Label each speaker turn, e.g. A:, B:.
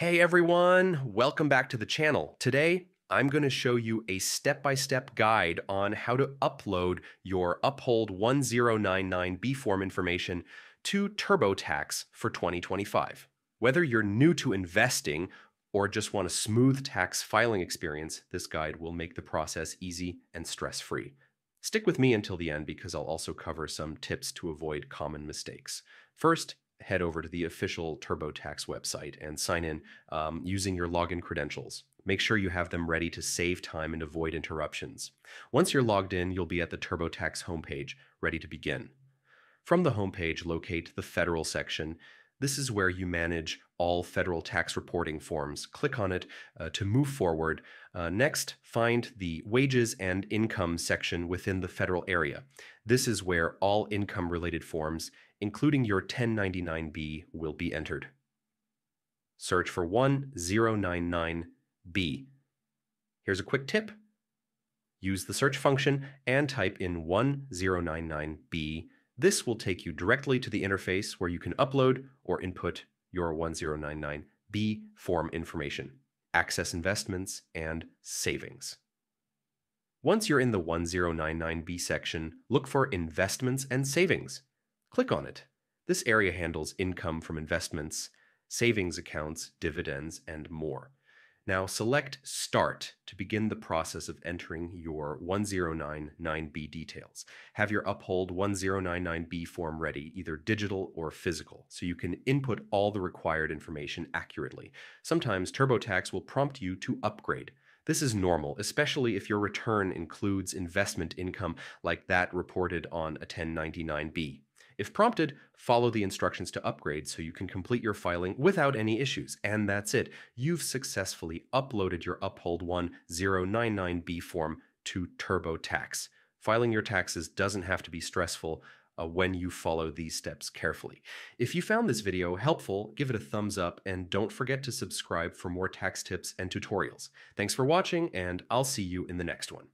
A: Hey everyone, welcome back to the channel. Today, I'm going to show you a step-by-step guide on how to upload your Uphold 1099b form information to Turbotax for 2025. Whether you're new to investing or just want a smooth tax filing experience, this guide will make the process easy and stress-free. Stick with me until the end because I'll also cover some tips to avoid common mistakes. First, head over to the official TurboTax website and sign in using your login credentials. Make sure you have them ready to save time and avoid interruptions. Once you're logged in, you'll be at the TurboTax homepage, ready to begin. From the homepage, locate the Federal section. This is where you manage all federal tax reporting forms. Click on it to move forward. Next, find the Wages and Income section within the federal area. This is where all income-related forms, including your 1099b, will be entered. Search for 1099b. Here's a quick tip. Use the search function and type in 1099b. This will take you directly to the interface where you can upload or input your 1099b form information, access investments, and savings. Once you're in the 1099b section, look for Investments and Savings. Click on it. This area handles income from investments, savings accounts, dividends, and more. Now select Start to begin the process of entering your 1099b details. Have your Uphold 1099b form ready, either digital or physical, so you can input all the required information accurately. Sometimes TurboTax will prompt you to upgrade. This is normal, especially if your return includes investment income like that reported on a 1099b. If prompted, follow the instructions to upgrade so you can complete your filing without any issues. And that's it. You've successfully uploaded your Uphold 1099b form to TurboTax. Filing your taxes doesn't have to be stressful when you follow these steps carefully. If you found this video helpful, give it a thumbs up and don't forget to subscribe for more tax tips and tutorials. Thanks for watching, and I'll see you in the next one.